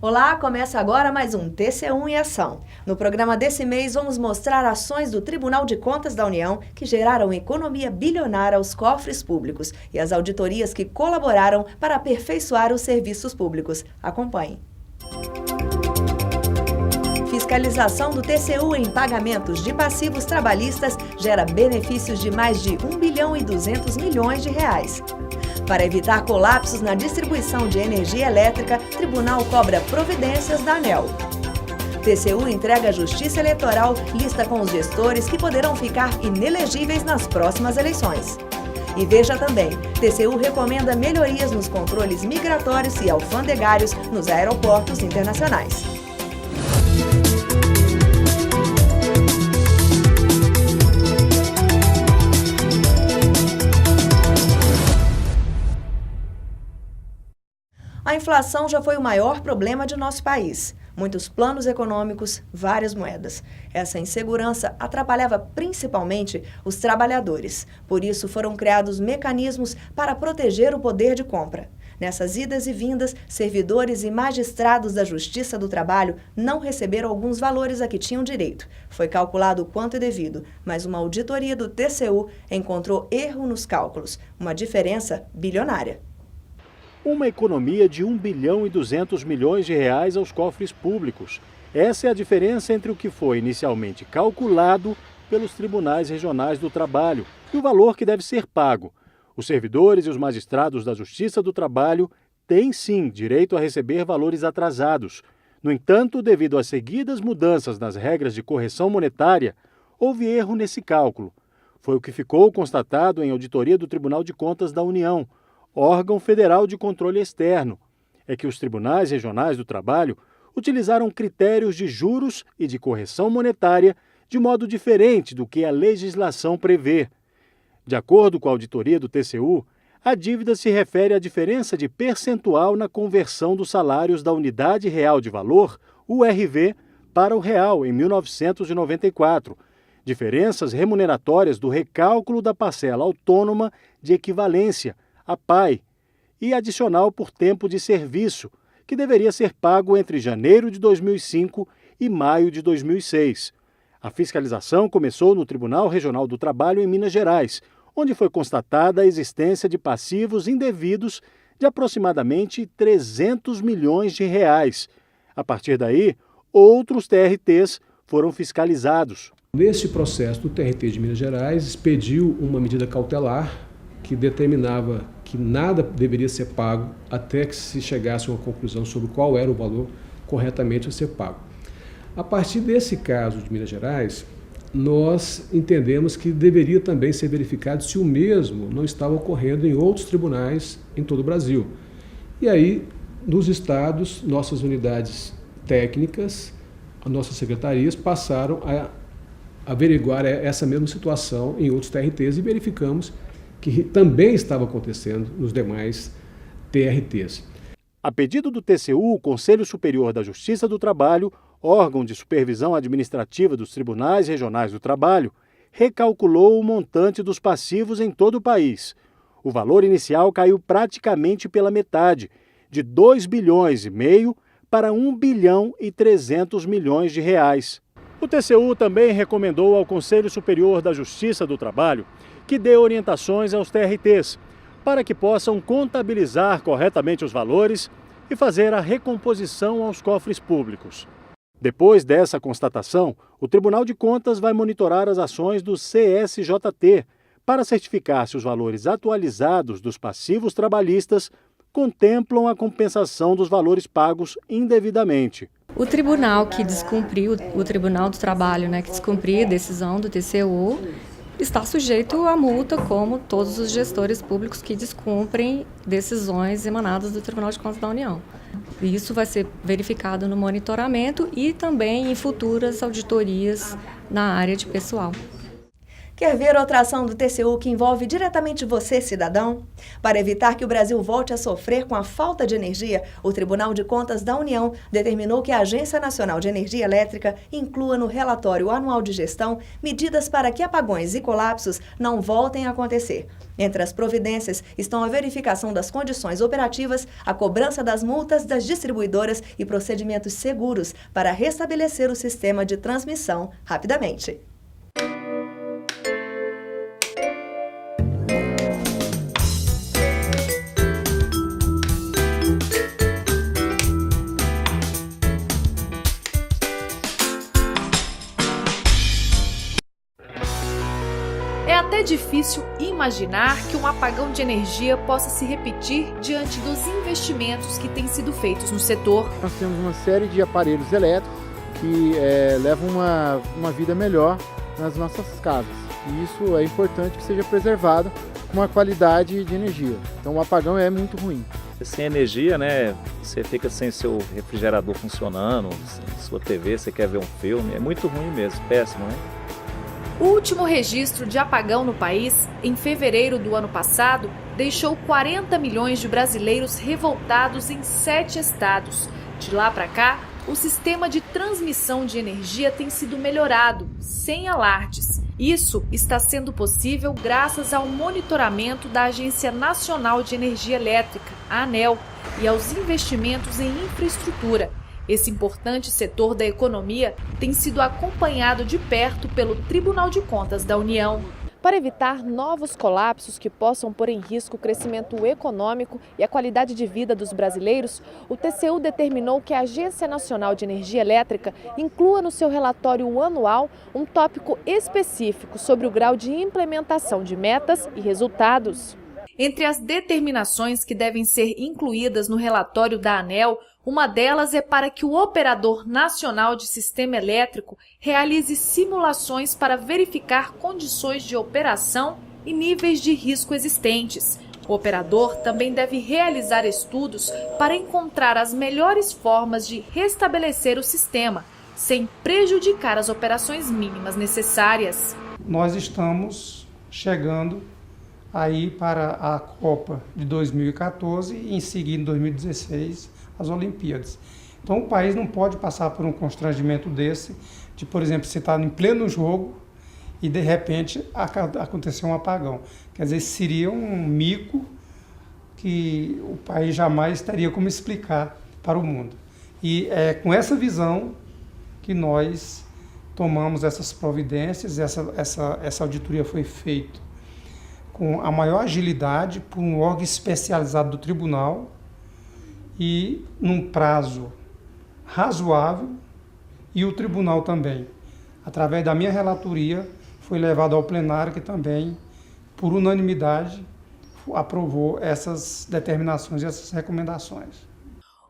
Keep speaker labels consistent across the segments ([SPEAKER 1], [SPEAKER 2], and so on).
[SPEAKER 1] Olá, começa agora mais um TC1 em Ação. No programa desse mês, vamos mostrar ações do Tribunal de Contas da União que geraram economia bilionária aos cofres públicos e as auditorias que colaboraram para aperfeiçoar os serviços públicos. Acompanhe. Fiscalização do TCU em pagamentos de passivos trabalhistas gera benefícios de mais de 1 bilhão e 200 milhões de reais. Para evitar colapsos na distribuição de energia elétrica, Tribunal cobra providências da ANEEL. TCU entrega à Justiça Eleitoral lista com os gestores que poderão ficar inelegíveis nas próximas eleições. E veja também, TCU recomenda melhorias nos controles migratórios e alfandegários nos aeroportos internacionais. A inflação já foi o maior problema de nosso país. Muitos planos econômicos, várias moedas. Essa insegurança atrapalhava principalmente os trabalhadores. Por isso foram criados mecanismos para proteger o poder de compra. Nessas idas e vindas, servidores e magistrados da Justiça do Trabalho não receberam alguns valores a que tinham direito. Foi calculado o quanto é devido, mas uma auditoria do TCU encontrou erro nos cálculos, uma diferença bilionária.
[SPEAKER 2] Uma economia de 1 bilhão e 200 milhões de reais aos cofres públicos. Essa é a diferença entre o que foi inicialmente calculado pelos tribunais regionais do trabalho e o valor que deve ser pago. Os servidores e os magistrados da Justiça do Trabalho têm sim direito a receber valores atrasados. No entanto, devido às seguidas mudanças nas regras de correção monetária, houve erro nesse cálculo. Foi o que ficou constatado em auditoria do Tribunal de Contas da União, órgão federal de controle externo. É que os tribunais regionais do trabalho utilizaram critérios de juros e de correção monetária de modo diferente do que a legislação prevê. De acordo com a auditoria do TCU, a dívida se refere à diferença de percentual na conversão dos salários da Unidade Real de Valor, URV, para o real em 1994, diferenças remuneratórias do recálculo da parcela autônoma de equivalência, a PAI, e adicional por tempo de serviço, que deveria ser pago entre janeiro de 2005 e maio de 2006. A fiscalização começou no Tribunal Regional do Trabalho em Minas Gerais, onde foi constatada a existência de passivos indevidos de aproximadamente 300 milhões de reais. A partir daí, outros TRTs foram fiscalizados.
[SPEAKER 3] Neste processo, o TRT de Minas Gerais expediu uma medida cautelar que determinava que nada deveria ser pago até que se chegasse a uma conclusão sobre qual era o valor corretamente a ser pago. A partir desse caso de Minas Gerais, nós entendemos que deveria também ser verificado se o mesmo não estava ocorrendo em outros tribunais em todo o Brasil. E aí, nos estados, nossas unidades técnicas, as nossas secretarias passaram a averiguar essa mesma situação em outros TRTs e verificamos que também estava acontecendo nos demais TRTs.
[SPEAKER 2] A pedido do TCU, o Conselho Superior da Justiça do Trabalho, órgão de supervisão administrativa dos Tribunais Regionais do Trabalho, recalculou o montante dos passivos em todo o país. O valor inicial caiu praticamente pela metade, de 2 bilhões e meio para 1 bilhão e 300 milhões de reais. O TCU também recomendou ao Conselho Superior da Justiça do Trabalho que dê orientações aos TRTs, para que possam contabilizar corretamente os valores e fazer a recomposição aos cofres públicos. Depois dessa constatação, o Tribunal de Contas vai monitorar as ações do CSJT para certificar se os valores atualizados dos passivos trabalhistas contemplam a compensação dos valores pagos indevidamente.
[SPEAKER 4] O tribunal que descumpriu, o Tribunal do Trabalho, que descumprir a decisão do TCU, está sujeito a multa, como todos os gestores públicos que descumprem decisões emanadas do Tribunal de Contas da União. Isso vai ser verificado no monitoramento e também em futuras auditorias na área de pessoal.
[SPEAKER 1] Quer ver outra ação do TCU que envolve diretamente você, cidadão? Para evitar que o Brasil volte a sofrer com a falta de energia, o Tribunal de Contas da União determinou que a Agência Nacional de Energia Elétrica inclua no relatório anual de gestão medidas para que apagões e colapsos não voltem a acontecer. Entre as providências estão a verificação das condições operativas, a cobrança das multas das distribuidoras e procedimentos seguros para restabelecer o sistema de transmissão rapidamente.
[SPEAKER 5] É até difícil imaginar que um apagão de energia possa se repetir diante dos investimentos que têm sido feitos no setor.
[SPEAKER 6] Nós temos uma série de aparelhos elétricos que levam uma vida melhor nas nossas casas. E isso é importante que seja preservado com uma qualidade de energia. Então o apagão é muito ruim.
[SPEAKER 7] Sem energia, né, você fica sem seu refrigerador funcionando, sem sua TV, você quer ver um filme, é muito ruim mesmo, péssimo, né?
[SPEAKER 5] O último registro de apagão no país, em fevereiro do ano passado, deixou 40 milhões de brasileiros revoltados em 7 estados. De lá para cá, o sistema de transmissão de energia tem sido melhorado, sem alardes. Isso está sendo possível graças ao monitoramento da Agência Nacional de Energia Elétrica, a ANEEL, e aos investimentos em infraestrutura. Esse importante setor da economia tem sido acompanhado de perto pelo Tribunal de Contas da União. Para evitar novos colapsos que possam pôr em risco o crescimento econômico e a qualidade de vida dos brasileiros, o TCU determinou que a Agência Nacional de Energia Elétrica inclua no seu relatório anual um tópico específico sobre o grau de implementação de metas e resultados. Entre as determinações que devem ser incluídas no relatório da ANEEL, uma delas é para que o Operador Nacional de Sistema Elétrico realize simulações para verificar condições de operação e níveis de risco existentes. O operador também deve realizar estudos para encontrar as melhores formas de restabelecer o sistema, sem prejudicar as operações mínimas necessárias.
[SPEAKER 8] Nós estamos chegando aí para a Copa de 2014 e em seguida, em 2016, as Olimpíadas. Então o país não pode passar por um constrangimento desse, de, por exemplo, você está em pleno jogo e de repente acontecer um apagão. Quer dizer, seria um mico que o país jamais teria como explicar para o mundo. E é com essa visão que nós tomamos essas providências, essa auditoria foi feita com a maior agilidade por um órgão especializado do tribunal e num prazo razoável, e o tribunal também, através da minha relatoria, foi levado ao plenário que também, por unanimidade, aprovou essas determinações e essas recomendações.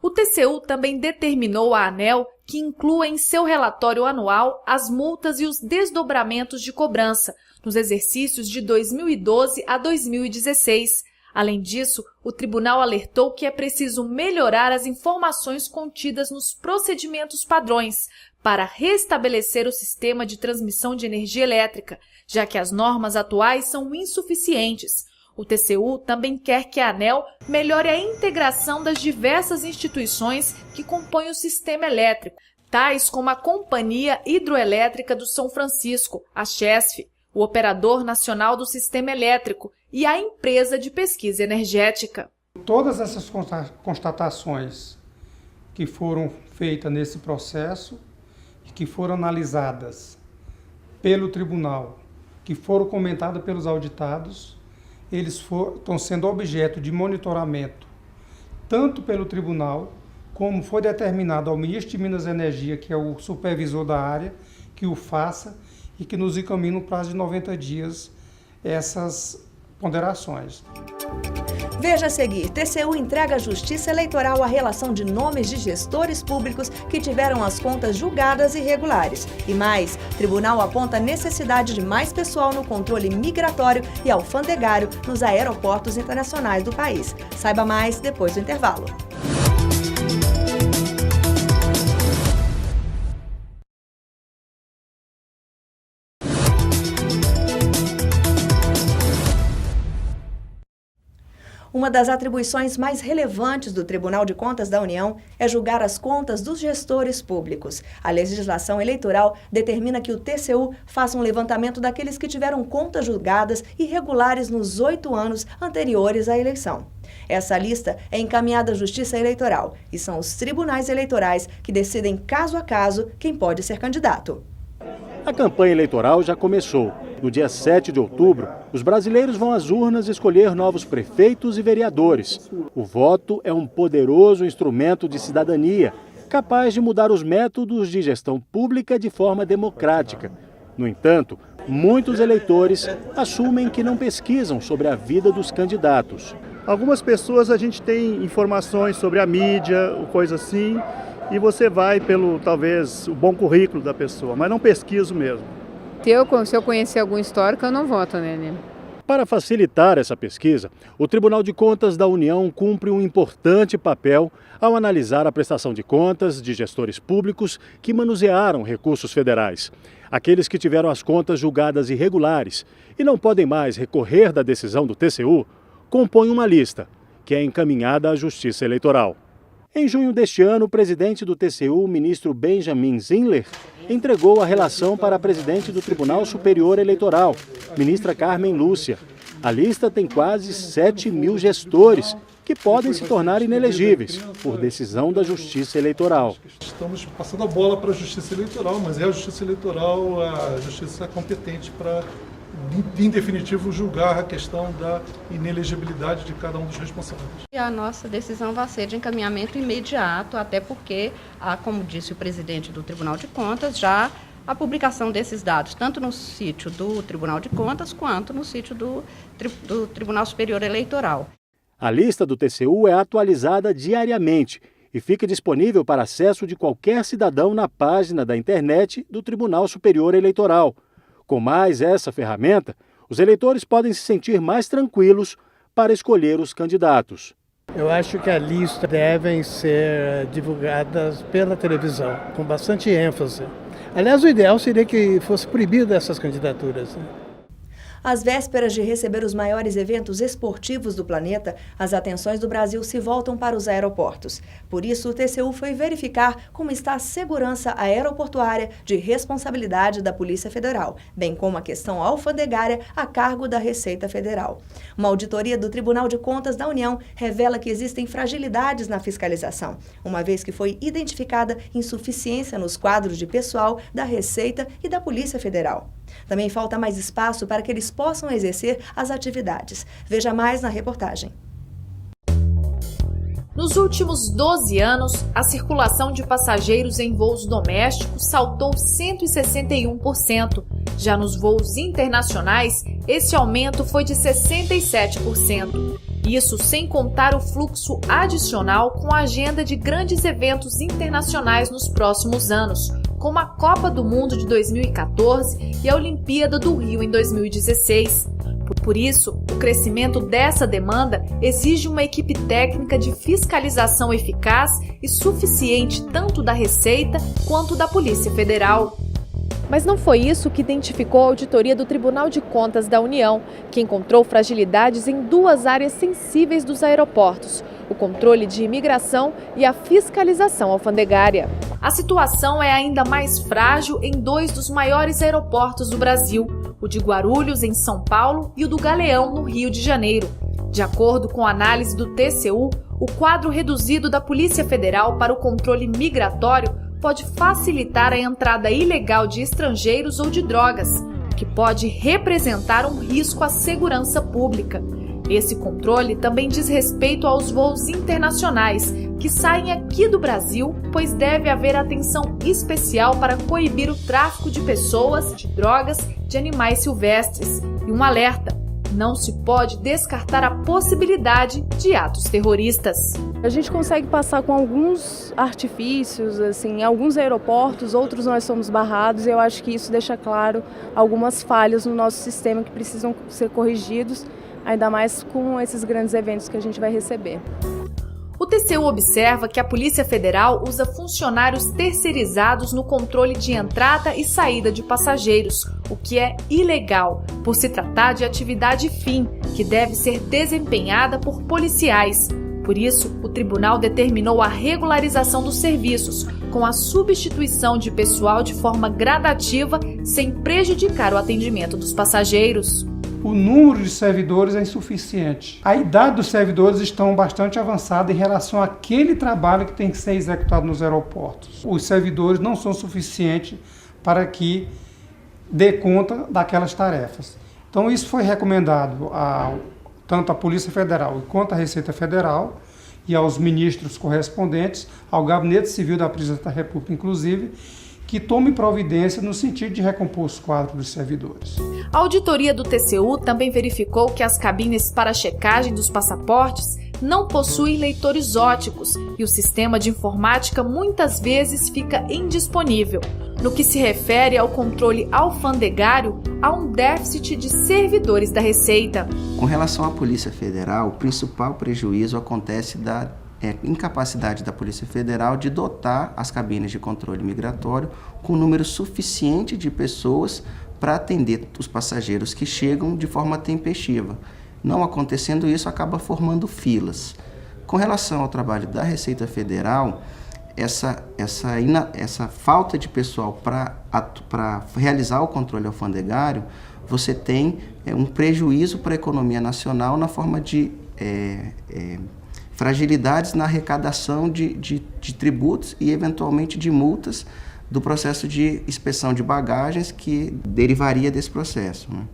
[SPEAKER 5] O TCU também determinou à ANEEL que inclua em seu relatório anual as multas e os desdobramentos de cobrança nos exercícios de 2012 a 2016. Além disso, o tribunal alertou que é preciso melhorar as informações contidas nos procedimentos padrões para restabelecer o sistema de transmissão de energia elétrica, já que as normas atuais são insuficientes. O TCU também quer que a ANEEL melhore a integração das diversas instituições que compõem o sistema elétrico, tais como a Companhia Hidroelétrica do São Francisco, a CHESF, o Operador Nacional do Sistema Elétrico e a Empresa de Pesquisa Energética.
[SPEAKER 8] Todas essas constatações que foram feitas nesse processo e que foram analisadas pelo tribunal, que foram comentadas pelos auditados, eles estão sendo objeto de monitoramento tanto pelo tribunal, como foi determinado ao ministro de Minas e Energia, que é o supervisor da área, que o faça e que nos encaminhe no prazo de 90 dias essas ponderações.
[SPEAKER 1] Veja a seguir, TCU entrega à Justiça Eleitoral a relação de nomes de gestores públicos que tiveram as contas julgadas irregulares. E mais, Tribunal aponta a necessidade de mais pessoal no controle migratório e alfandegário nos aeroportos internacionais do país. Saiba mais depois do intervalo. Uma das atribuições mais relevantes do Tribunal de Contas da União é julgar as contas dos gestores públicos. A legislação eleitoral determina que o TCU faça um levantamento daqueles que tiveram contas julgadas irregulares nos 8 anos anteriores à eleição. Essa lista é encaminhada à Justiça Eleitoral e são os tribunais eleitorais que decidem caso a caso quem pode ser candidato.
[SPEAKER 2] A campanha eleitoral já começou. No dia 7 de outubro, os brasileiros vão às urnas escolher novos prefeitos e vereadores. O voto é um poderoso instrumento de cidadania, capaz de mudar os métodos de gestão pública de forma democrática. No entanto, muitos eleitores assumem que não pesquisam sobre a vida dos candidatos.
[SPEAKER 9] Algumas pessoas a gente tem informações sobre a mídia, coisa assim, e você vai pelo, talvez, o bom currículo da pessoa, mas não pesquiso mesmo.
[SPEAKER 10] Se eu conhecer algum histórico, eu não voto nele.
[SPEAKER 2] Para facilitar essa pesquisa, o Tribunal de Contas da União cumpre um importante papel ao analisar a prestação de contas de gestores públicos que manusearam recursos federais. Aqueles que tiveram as contas julgadas irregulares e não podem mais recorrer da decisão do TCU, compõem uma lista, que é encaminhada à Justiça Eleitoral. Em junho deste ano, o presidente do TCU, o ministro Benjamin Zinler, entregou a relação para a presidente do Tribunal Superior Eleitoral, ministra Carmen Lúcia. A lista tem quase 7.000 gestores que podem se tornar inelegíveis por decisão da Justiça Eleitoral.
[SPEAKER 11] Estamos passando a bola para a Justiça Eleitoral, mas é a Justiça Eleitoral, a Justiça competente para, em definitivo, julgar a questão da inelegibilidade de cada um dos responsáveis.
[SPEAKER 12] A nossa decisão vai ser de encaminhamento imediato, até porque, como disse o presidente do Tribunal de Contas, já a publicação desses dados, tanto no sítio do Tribunal de Contas, quanto no sítio do Tribunal Superior Eleitoral.
[SPEAKER 2] A lista do TCU é atualizada diariamente e fica disponível para acesso de qualquer cidadão na página da internet do Tribunal Superior Eleitoral. Com mais essa ferramenta, os eleitores podem se sentir mais tranquilos para escolher os candidatos.
[SPEAKER 13] Eu acho que a lista devem ser divulgadas pela televisão, com bastante ênfase. Aliás, o ideal seria que fosse proibido essas candidaturas.
[SPEAKER 1] Às vésperas de receber os maiores eventos esportivos do planeta, as atenções do Brasil se voltam para os aeroportos. Por isso, o TCU foi verificar como está a segurança aeroportuária de responsabilidade da Polícia Federal, bem como a questão alfandegária a cargo da Receita Federal. Uma auditoria do Tribunal de Contas da União revela que existem fragilidades na fiscalização, uma vez que foi identificada insuficiência nos quadros de pessoal da Receita e da Polícia Federal. Também falta mais espaço para que eles possam exercer as atividades. Veja mais na reportagem.
[SPEAKER 5] Nos últimos 12 anos, a circulação de passageiros em voos domésticos saltou 161%. Já nos voos internacionais, esse aumento foi de 67%. Isso sem contar o fluxo adicional com a agenda de grandes eventos internacionais nos próximos anos, como a Copa do Mundo de 2014 e a Olimpíada do Rio em 2016. Por isso, o crescimento dessa demanda exige uma equipe técnica de fiscalização eficaz e suficiente tanto da Receita quanto da Polícia Federal.
[SPEAKER 14] Mas não foi isso que identificou a auditoria do Tribunal de Contas da União, que encontrou fragilidades em duas áreas sensíveis dos aeroportos: o controle de imigração e a fiscalização alfandegária.
[SPEAKER 5] A situação é ainda mais frágil em dois dos maiores aeroportos do Brasil, o de Guarulhos, em São Paulo, e o do Galeão, no Rio de Janeiro. De acordo com a análise do TCU, o quadro reduzido da Polícia Federal para o controle migratório pode facilitar a entrada ilegal de estrangeiros ou de drogas, o que pode representar um risco à segurança pública. Esse controle também diz respeito aos voos internacionais, que saem aqui do Brasil, pois deve haver atenção especial para coibir o tráfico de pessoas, de drogas, de animais silvestres. E um alerta: não se pode descartar a possibilidade de atos terroristas.
[SPEAKER 14] A gente consegue passar com alguns artifícios, assim, em alguns aeroportos, outros nós somos barrados, e eu acho que isso deixa claro algumas falhas no nosso sistema que precisam ser corrigidos, ainda mais com esses grandes eventos que a gente vai receber.
[SPEAKER 5] O TCU observa que a Polícia Federal usa funcionários terceirizados no controle de entrada e saída de passageiros, o que é ilegal, por se tratar de atividade fim, que deve ser desempenhada por policiais. Por isso, o tribunal determinou a regularização dos serviços, com a substituição de pessoal de forma gradativa, sem prejudicar o atendimento dos passageiros.
[SPEAKER 8] O número de servidores é insuficiente. A idade dos servidores estão bastante avançada em relação àquele trabalho que tem que ser executado nos aeroportos. Os servidores não são suficientes para que dê conta daquelas tarefas. Então isso foi recomendado tanto à Polícia Federal quanto à Receita Federal e aos ministros correspondentes, ao Gabinete Civil da Presidência da República, inclusive, que tome providência no sentido de recompor os quadros dos servidores.
[SPEAKER 5] A auditoria do TCU também verificou que as cabines para checagem dos passaportes não possuem leitores ópticos e o sistema de informática muitas vezes fica indisponível. No que se refere ao controle alfandegário, há um déficit de servidores da Receita.
[SPEAKER 15] Com relação à Polícia Federal, o principal prejuízo acontece da incapacidade da Polícia Federal de dotar as cabines de controle migratório com um número suficiente de pessoas para atender os passageiros que chegam de forma tempestiva. Não acontecendo isso, acaba formando filas. Com relação ao trabalho da Receita Federal, essa falta de pessoal para realizar o controle alfandegário, você tem um prejuízo para a economia nacional na forma de fragilidades na arrecadação de tributos e, eventualmente, de multas do processo de inspeção de bagagens que derivaria desse processo, né?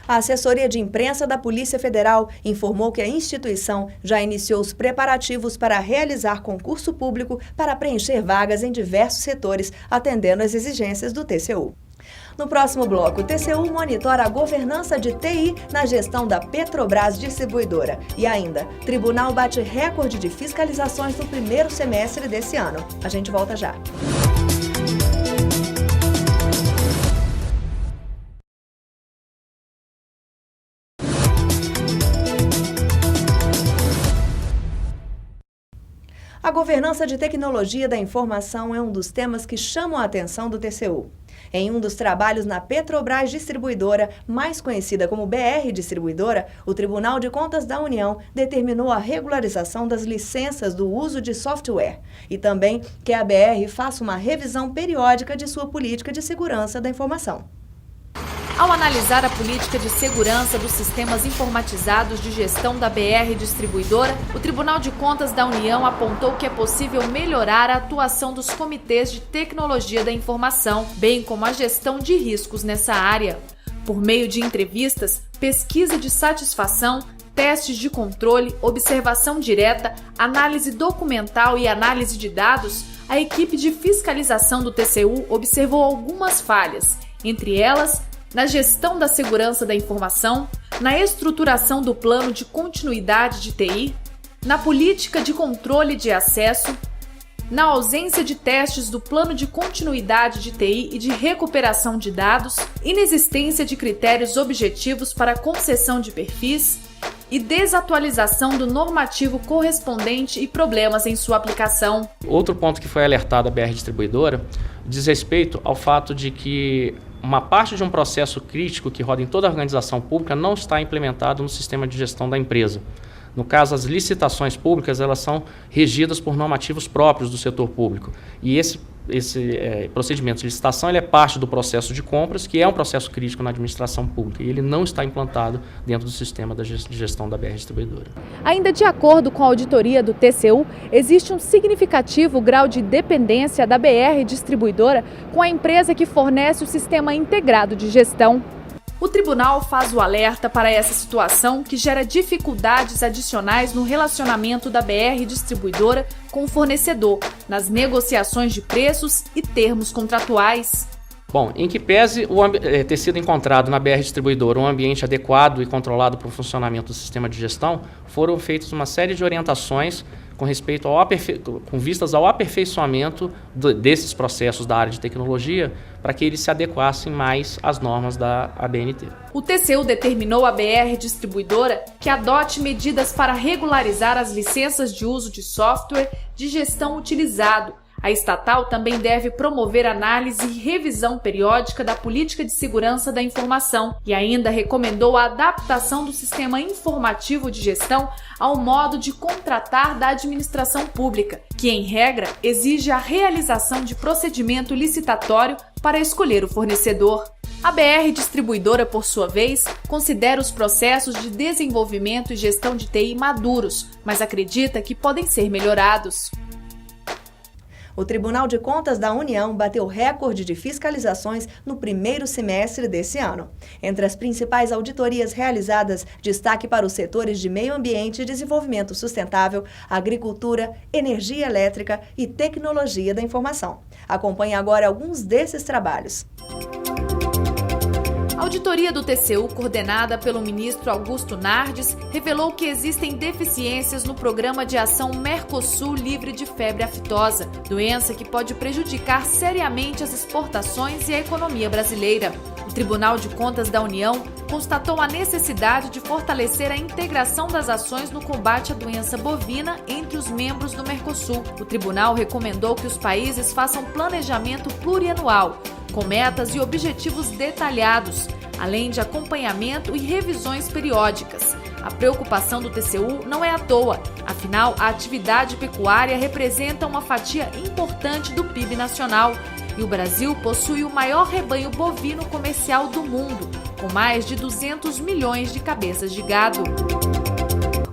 [SPEAKER 1] A assessoria de imprensa da Polícia Federal informou que a instituição já iniciou os preparativos para realizar concurso público para preencher vagas em diversos setores, atendendo às exigências do TCU. No próximo bloco, o TCU monitora a governança de TI na gestão da Petrobras Distribuidora. E ainda, Tribunal bate recorde de fiscalizações no primeiro semestre desse ano. A gente volta já. A governança de tecnologia da informação é um dos temas que chamam a atenção do TCU. Em um dos trabalhos na Petrobras Distribuidora, mais conhecida como BR Distribuidora, o Tribunal de Contas da União determinou a regularização das licenças do uso de software e também que a BR faça uma revisão periódica de sua política de segurança da informação.
[SPEAKER 5] Ao analisar a política de segurança dos sistemas informatizados de gestão da BR Distribuidora, o Tribunal de Contas da União apontou que é possível melhorar a atuação dos comitês de tecnologia da informação, bem como a gestão de riscos nessa área. Por meio de entrevistas, pesquisa de satisfação, testes de controle, observação direta, análise documental e análise de dados, a equipe de fiscalização do TCU observou algumas falhas, entre elas na gestão da segurança da informação, na estruturação do plano de continuidade de TI, na política de controle de acesso, na ausência de testes do plano de continuidade de TI e de recuperação de dados, inexistência de critérios objetivos para a concessão de perfis e desatualização do normativo correspondente e problemas em sua aplicação.
[SPEAKER 16] Outro ponto que foi alertado à BR Distribuidora diz respeito ao fato de que uma parte de um processo crítico que roda em toda a organização pública não está implementado no sistema de gestão da empresa. No caso, as licitações públicas, elas são regidas por normativos próprios do setor público. E esse procedimento de licitação ele é parte do processo de compras, que é um processo crítico na administração pública, e ele não está implantado dentro do sistema de gestão da BR Distribuidora.
[SPEAKER 14] Ainda de acordo com a auditoria do TCU, existe um significativo grau de dependência da BR Distribuidora com a empresa que fornece o sistema integrado de gestão.
[SPEAKER 5] O tribunal faz o alerta para essa situação que gera dificuldades adicionais no relacionamento da BR Distribuidora com o fornecedor, nas negociações de preços e termos contratuais.
[SPEAKER 16] Bom, em que pese ter sido encontrado na BR Distribuidora um ambiente adequado e controlado para o funcionamento do sistema de gestão, foram feitas uma série de orientações com respeito com vistas ao aperfeiçoamento desses processos da área de tecnologia para que eles se adequassem mais às normas da ABNT.
[SPEAKER 5] O TCU determinou à BR Distribuidora que adote medidas para regularizar as licenças de uso de software de gestão utilizado. A estatal também deve promover análise e revisão periódica da política de segurança da informação e ainda recomendou a adaptação do sistema informativo de gestão ao modo de contratar da administração pública, que, em regra, exige a realização de procedimento licitatório para escolher o fornecedor. A BR Distribuidora, por sua vez, considera os processos de desenvolvimento e gestão de TI maduros, mas acredita que podem ser melhorados.
[SPEAKER 1] O Tribunal de Contas da União bateu recorde de fiscalizações no primeiro semestre desse ano. Entre as principais auditorias realizadas, destaque para os setores de meio ambiente e desenvolvimento sustentável, agricultura, energia elétrica e tecnologia da informação. Acompanhe agora alguns desses trabalhos.
[SPEAKER 5] A auditoria do TCU, coordenada pelo ministro Augusto Nardes, revelou que existem deficiências no Programa de Ação Mercosul Livre de Febre Aftosa, doença que pode prejudicar seriamente as exportações e a economia brasileira. O Tribunal de Contas da União constatou a necessidade de fortalecer a integração das ações no combate à doença bovina entre os membros do Mercosul. O tribunal recomendou que os países façam planejamento plurianual, com metas e objetivos detalhados, além de acompanhamento e revisões periódicas. A preocupação do TCU não é à toa, afinal, a atividade pecuária representa uma fatia importante do PIB nacional e o Brasil possui o maior rebanho bovino comercial do mundo, com mais de 200 milhões de cabeças de gado.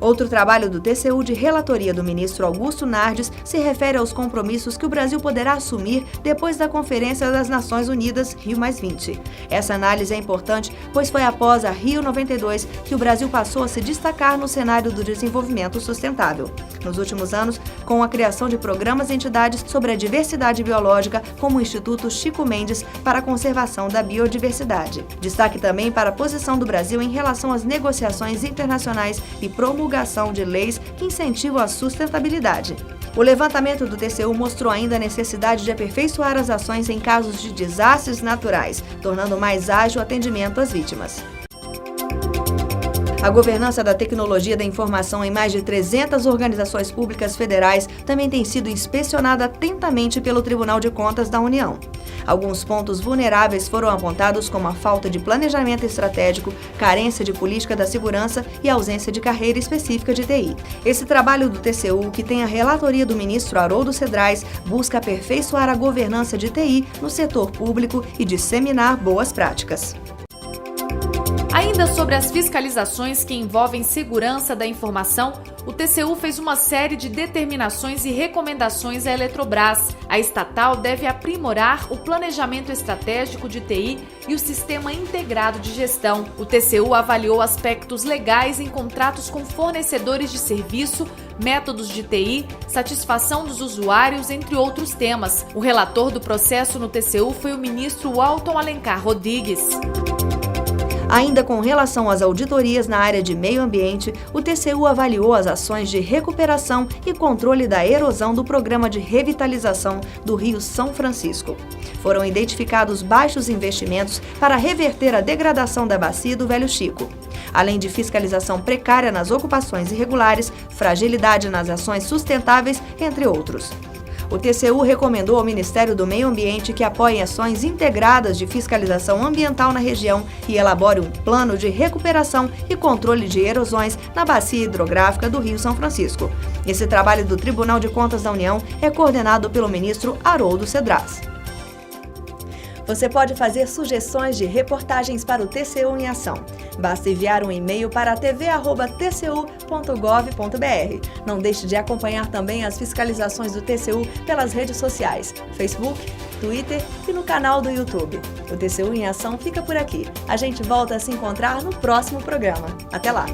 [SPEAKER 1] Outro trabalho do TCU de relatoria do ministro Augusto Nardes se refere aos compromissos que o Brasil poderá assumir depois da Conferência das Nações Unidas Rio+20. Essa análise é importante, pois foi após a Rio 92 que o Brasil passou a se destacar no cenário do desenvolvimento sustentável. Nos últimos anos, com a criação de programas e entidades sobre a diversidade biológica, como o Instituto Chico Mendes para a Conservação da Biodiversidade. Destaque também para a posição do Brasil em relação às negociações internacionais e promulgação de leis que incentivam a sustentabilidade. O levantamento do TCU mostrou ainda a necessidade de aperfeiçoar as ações em casos de desastres naturais, tornando mais ágil o atendimento às vítimas. A governança da tecnologia da informação em mais de 300 organizações públicas federais também tem sido inspecionada atentamente pelo Tribunal de Contas da União. Alguns pontos vulneráveis foram apontados como a falta de planejamento estratégico, carência de política da segurança e ausência de carreira específica de TI. Esse trabalho do TCU, que tem a relatoria do ministro Haroldo Cedrais, busca aperfeiçoar a governança de TI no setor público e disseminar boas práticas.
[SPEAKER 5] Ainda sobre as fiscalizações que envolvem segurança da informação, o TCU fez uma série de determinações e recomendações à Eletrobras. A estatal deve aprimorar o planejamento estratégico de TI e o sistema integrado de gestão. O TCU avaliou aspectos legais em contratos com fornecedores de serviço, métodos de TI, satisfação dos usuários, entre outros temas. O relator do processo no TCU foi o ministro Walton Alencar Rodrigues.
[SPEAKER 1] Ainda com relação às auditorias na área de meio ambiente, o TCU avaliou as ações de recuperação e controle da erosão do programa de revitalização do Rio São Francisco. Foram identificados baixos investimentos para reverter a degradação da bacia do Velho Chico, além de fiscalização precária nas ocupações irregulares, fragilidade nas ações sustentáveis, entre outros. O TCU recomendou ao Ministério do Meio Ambiente que apoie ações integradas de fiscalização ambiental na região e elabore um plano de recuperação e controle de erosões na bacia hidrográfica do Rio São Francisco. Esse trabalho do Tribunal de Contas da União é coordenado pelo ministro Haroldo Cedrais. Você pode fazer sugestões de reportagens para o TCU em Ação. Basta enviar um e-mail para tv@tcu.gov.br. Não deixe de acompanhar também as fiscalizações do TCU pelas redes sociais, Facebook, Twitter e no canal do YouTube. O TCU em Ação fica por aqui. A gente volta a se encontrar no próximo programa. Até lá!